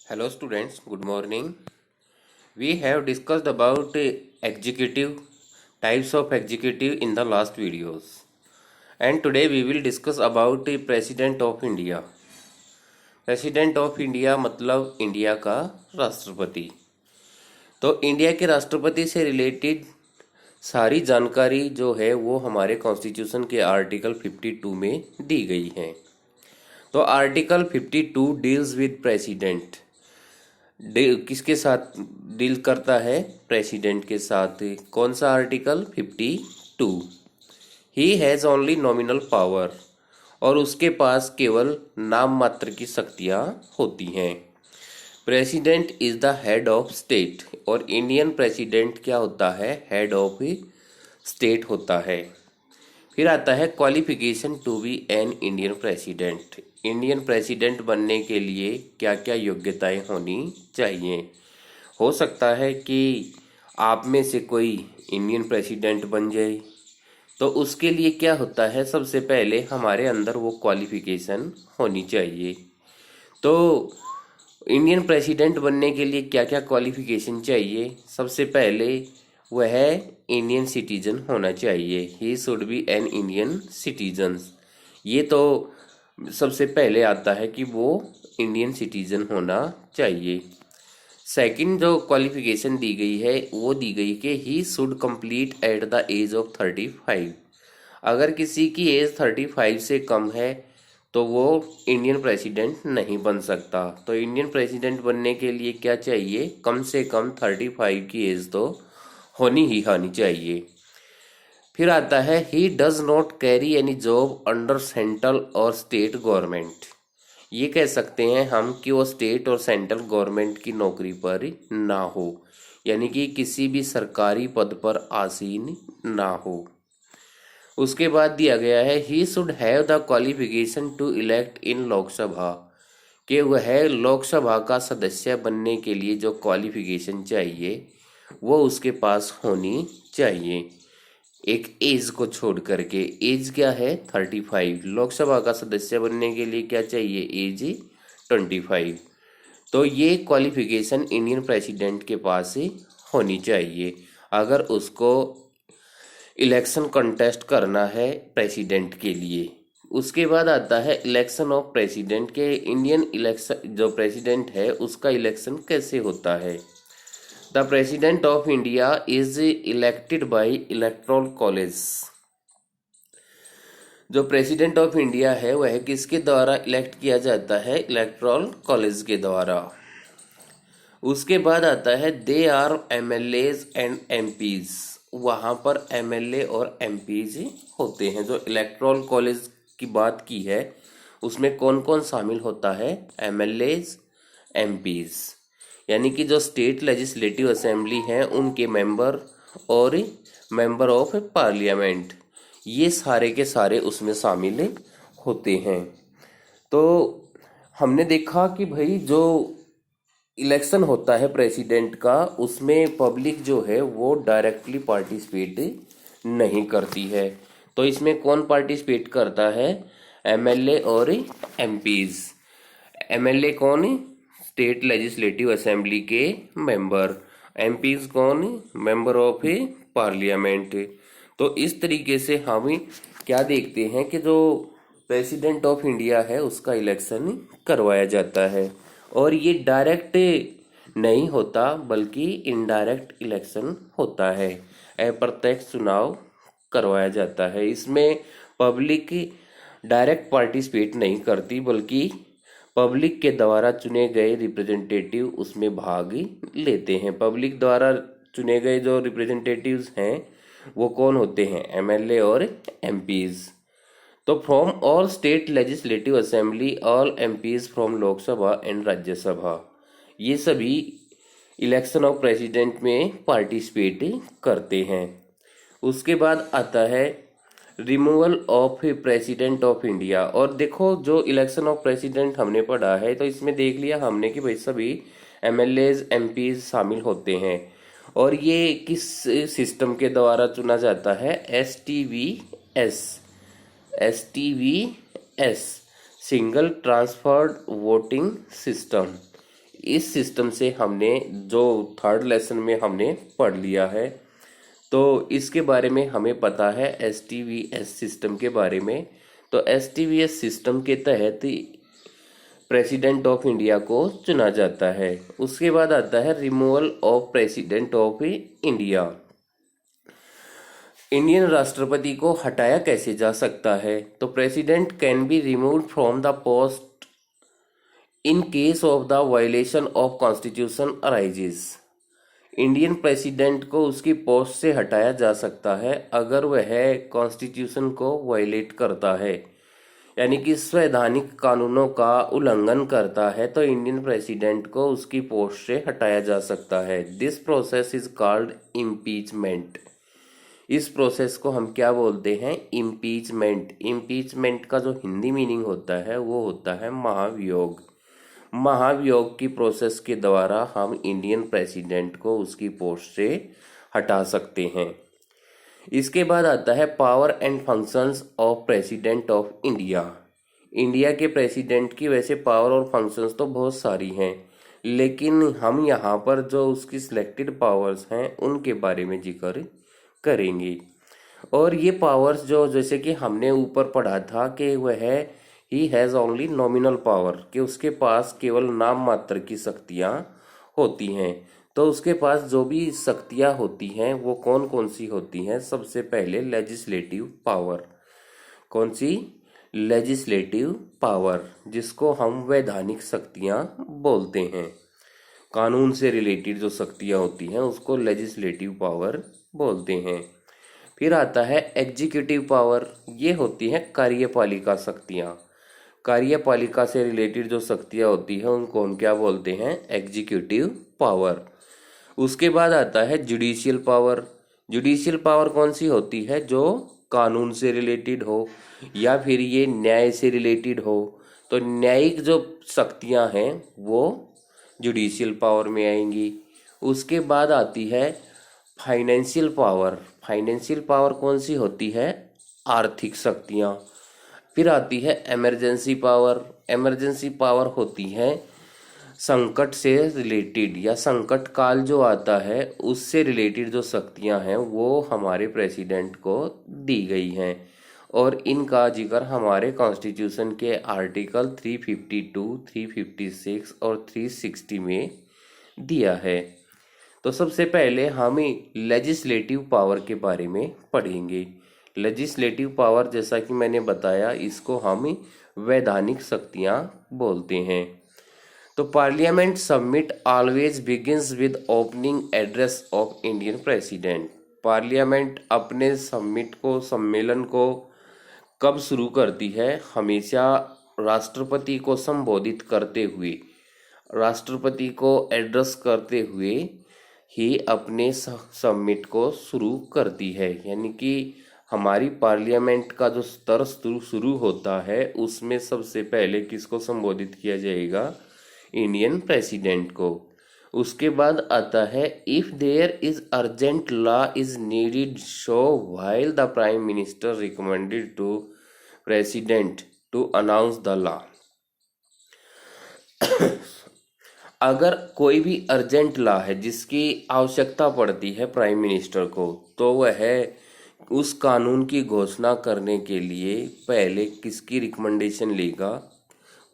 Hello students, good morning. We have discussed about executive types of executive in the last videos. And today we will discuss about President of India. President of India मतलब India का राष्ट्रपति। तो India के राष्ट्रपति से related सारी जानकारी जो है वो हमारे कॉन्स्टिट्यूशन के आर्टिकल 52 में दी गई है। तो आर्टिकल 52 डील्स विद प्रेसिडेंट। किसके साथ डील करता है? प्रेसिडेंट के साथ। कौन सा article? 52। He has only nominal power, और उसके पास केवल नाम मात्र की शक्तियां होती हैं। President is the head of state, और इंडियन प्रेसिडेंट क्या होता है? हेड ऑफ स्टेट होता है। फिर आता है qualification to be an Indian president. Indian president बनने के लिए क्या क्या योग्यताएं होनी चाहिए? हो सकता है कि आप में से कोई इंडियन प्रेसिडेंट बन जाए, तो उसके लिए क्या होता है? सबसे पहले हमारे अंदर वो क्वालिफिकेशन होनी चाहिए। तो इंडियन प्रेसिडेंट बनने के लिए क्या क्या क्वालिफिकेशन चाहिए? सबसे पहले वह इंडियन सिटीजन होना चाहिए। He should be an Indian citizen. ये तो सबसे पहले आता है कि वो इंडियन सिटीजन होना चाहिए। सेकंड जो क्वालिफिकेशन दी गई है वो दी गई कि he should complete at the age of 35। अगर किसी की एज 35 से कम है तो वो इंडियन प्रेसिडेंट नहीं बन सकता। तो इंडियन प्रेसिडेंट बनने के लिए क्या चाहिए? कम से कम 35 की एज तो होनी ही होनी चाहिए। फिर आता है he does not carry any job under central और स्टेट गवर्नमेंट। ये कह सकते हैं हम कि वो स्टेट और सेंट्रल गवर्नमेंट की नौकरी पर ना हो, यानी कि किसी भी सरकारी पद पर आसीन ना हो। उसके बाद दिया गया है he should have the qualification to elect in Lok Sabha, कि वह लोकसभा का सदस्य बनने के लिए जो क्वालिफिकेशन चाहिए वो उसके पास होनी चाहिए। एक एज को छोड़ करके, एज क्या है? 35। लोकसभा का सदस्य बनने के लिए क्या चाहिए? एज 25। तो ये क्वालिफिकेशन इंडियन प्रेसिडेंट के पास ही होनी चाहिए अगर उसको इलेक्शन कंटेस्ट करना है प्रेसिडेंट के लिए। उसके बाद आता है इलेक्शन ऑफ प्रेसिडेंट के। इंडियन इलेक्शन जो प्रेसिडेंट है उसका इलेक्शन कैसे होता है? The president of India is elected by electoral college. जो प्रेसिडेंट ऑफ इंडिया है वह किसके द्वारा इलेक्ट किया जाता है? इलेक्टोरल कॉलेज के द्वारा। उसके बाद आता है they are MLAs and MPs. वहां पर एमएलए और एमपीज होते हैं। जो इलेक्टोरल कॉलेज की बात की है उसमें कौन कौन शामिल होता है? एमएलएज, एमपीज, यानी कि जो स्टेट लेजिस्लेटिव असेंबली है उनके मेंबर और मेंबर ऑफ पार्लियामेंट, ये सारे के सारे उसमें शामिल होते हैं। तो हमने देखा कि भाई जो इलेक्शन होता है प्रेसिडेंट का उसमें पब्लिक जो है वो डायरेक्टली पार्टिसिपेट नहीं करती है। तो इसमें कौन पार्टिसिपेट करता है? एमएलए और एमपीज। एमएलए कौन? स्टेट लेजिस्लेटिव असेंबली के मेंबर। एमपीज कौन? Member of A parliament. तो इस तरीके से हम क्या देखते हैं कि जो प्रेसिडेंट ऑफ इंडिया है उसका इलेक्शन करवाया जाता है, और ये डायरेक्ट नहीं होता बल्कि इनडायरेक्ट इलेक्शन होता है। अप्रत्यक्ष चुनाव करवाया जाता है। इसमें पब्लिक डायरेक्ट पार्टिसिपेट नहीं करती बल्कि पब्लिक के द्वारा चुने गए रिप्रेजेंटेटिव उसमें भाग लेते हैं। पब्लिक द्वारा चुने गए जो रिप्रेजेंटेटिव्स हैं वो कौन होते हैं? एमएलए और एमपीज। तो from all state legislative assembly all MPs from Lok Sabha and Rajya Sabha, ये सभी इलेक्शन ऑफ प्रेसिडेंट में पार्टिसिपेट करते हैं। उसके बाद आता है removal of president of India. और देखो जो इलेक्शन ऑफ प्रेसिडेंट हमने पढ़ा है तो इसमें देख लिया हमने कि भाई सभी एमएलएज एमपीज शामिल होते हैं, और ये किस सिस्टम के द्वारा चुना जाता है? एसटीवीएस। एसटीवीएस सिंगल ट्रांसफर्ड वोटिंग सिस्टम। इस सिस्टम से हमने जो थर्ड लेसन में हमने पढ़ लिया है, तो इसके बारे में हमें पता है STVS सिस्टम के बारे में। तो STVS सिस्टम के तहत प्रेसिडेंट ऑफ इंडिया को चुना जाता है। उसके बाद आता है removal of president of India. Indian राष्ट्रपति को हटाया कैसे जा सकता है? तो president can be removed from the post in case of the violation of constitution arises. Indian president को उसकी पोस्ट से हटाया जा सकता है अगर वह कॉन्स्टिट्यूशन को वायलेट करता है, यानी कि संवैधानिक कानूनों का उल्लंघन करता है, तो इंडियन प्रेसिडेंट को उसकी पोस्ट से हटाया जा सकता है। This process is called impeachment. इस प्रोसेस को हम क्या बोलते हैं? इम्पीचमेंट। इम्पीचमेंट का जो हिंदी मीनिंग होता है वो होता है महाभियोग। महाभियोग की प्रोसेस के द्वारा हम इंडियन प्रेसिडेंट को उसकी पोस्ट से हटा सकते हैं। इसके बाद आता है power and functions of president of India. India के प्रेसिडेंट की वैसे पावर और फंक्शंस तो बहुत सारी हैं, लेकिन हम यहाँ पर जो उसकी सिलेक्टेड पावर्स हैं उनके बारे में जिक्र करेंगे। और ये पावर्स जो जैसे कि हमने ऊपर पढ़ा था कि वह he has only nominal power, कि उसके पास केवल नाम मात्र की शक्तियाँ होती हैं। तो उसके पास जो भी शक्तियाँ होती हैं वो कौन कौन सी होती हैं? सबसे पहले लेजिस्लेटिव पावर। कौन सी? लेजिस्लेटिव पावर, जिसको हम वैधानिक शक्तियाँ बोलते हैं। कानून से रिलेटेड जो शक्तियाँ होती हैं उसको लेजिस्लेटिव पावर बोलते हैं। फिर आता है एग्जीक्यूटिव पावर। ये होती है कार्यपालिका शक्तियाँ। कार्यपालिका से रिलेटेड जो शक्तियाँ होती हैं उनको हम क्या बोलते हैं? Executive power. उसके बाद आता है जुडिशियल पावर। जुडिशियल पावर कौन सी होती है? जो कानून से रिलेटेड हो या फिर ये न्याय से रिलेटेड हो। तो न्यायिक जो शक्तियाँ हैं वो जुडिशियल पावर में आएंगी। उसके बाद आती है फाइनेंशियल पावर। फाइनेंशियल पावर कौन सी होती है? आर्थिक शक्तियाँ। फिर आती है इमरजेंसी पावर। इमरजेंसी पावर होती है संकट से रिलेटेड या संकट काल जो आता है उससे रिलेटेड जो शक्तियां हैं वो हमारे प्रेसिडेंट को दी गई हैं, और इनका जिक्र हमारे कॉन्स्टिट्यूशन के आर्टिकल 352, 356 और 360 में दिया है। तो सबसे पहले हम लेजिस्लेटिव पावर के बारे में पढ़ेंगे। लेजिस्लेटिव पावर जैसा कि मैंने बताया इसको हम वैधानिक शक्तियां बोलते हैं। तो parliament submit always begins with opening address of Indian president. Parliament अपने सम्मेलन को कब शुरू करती है? हमेशा राष्ट्रपति को संबोधित करते हुए, राष्ट्रपति को एड्रेस करते हुए ही अपने समिट को शुरू करती है। यानी कि हमारी पार्लियामेंट का जो स्तर शुरू होता है उसमें सबसे पहले किसको संबोधित किया जाएगा? इंडियन प्रेसिडेंट को। उसके बाद आता है if there is urgent law is needed so while the prime minister recommended to president to announce the law. अगर कोई भी अर्जेंट लॉ है जिसकी आवश्यकता पड़ती है प्राइम मिनिस्टर को, तो वह उस कानून की घोषणा करने के लिए पहले किसकी रिकमेंडेशन लेगा?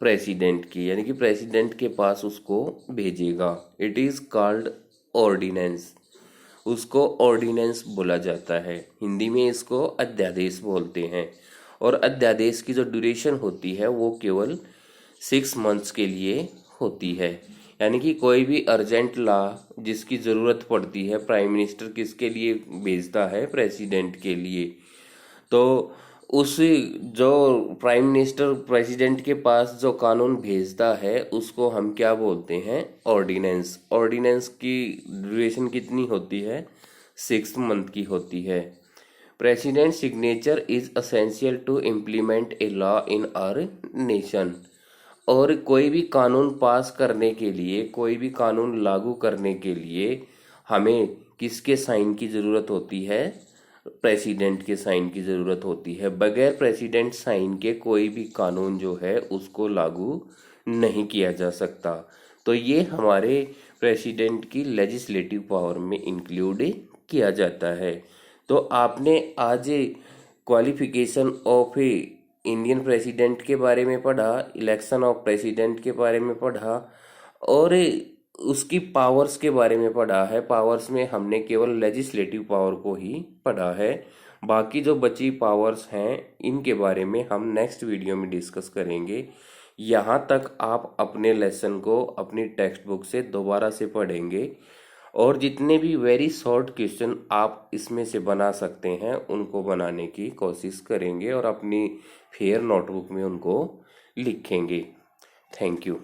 प्रेसिडेंट की, यानी कि प्रेसिडेंट के पास उसको भेजेगा। It is called ordinance. उसको ऑर्डिनेंस बोला जाता है। हिंदी में इसको अध्यादेश बोलते हैं। और अध्यादेश की जो ड्यूरेशन होती है वो केवल 6 मंथ्स के लिए होती है। यानी कि कोई भी अर्जेंट लॉ जिसकी ज़रूरत पड़ती है, प्राइम मिनिस्टर किसके लिए भेजता है? प्रेसिडेंट के लिए। तो उस जो प्राइम मिनिस्टर प्रेसिडेंट के पास जो कानून भेजता है उसको हम क्या बोलते हैं? ऑर्डिनेंस। ऑर्डिनेंस की ड्यूरेशन कितनी होती है? 6 मंथ की होती है। President signature is essential to implement a law in our nation. और कोई भी कानून पास करने के लिए, कोई भी कानून लागू करने के लिए हमें किसके साइन की ज़रूरत होती है? प्रेसिडेंट के साइन की ज़रूरत होती है। बगैर प्रेसिडेंट साइन के कोई भी कानून जो है उसको लागू नहीं किया जा सकता। तो ये हमारे प्रेसिडेंट की लेजिस्लेटिव पावर में इंक्लूड किया जाता है। तो आपने आज क्वालिफिकेशन ऑफ इंडियन प्रेसिडेंट के बारे में पढ़ा, इलेक्शन ऑफ प्रेसिडेंट के बारे में पढ़ा और उसकी पावर्स के बारे में पढ़ा है। पावर्स में हमने केवल लेजिस्लेटिव पावर को ही पढ़ा है, बाकी जो बची पावर्स हैं इनके बारे में हम नेक्स्ट वीडियो में डिस्कस करेंगे। यहाँ तक आप अपने लेसन को अपनी टेक्स्ट बुक से दोबारा से पढ़ेंगे और जितने भी वेरी शॉर्ट क्वेश्चन आप इसमें से बना सकते हैं उनको बनाने की कोशिश करेंगे और अपनी फेयर नोटबुक में उनको लिखेंगे। Thank you.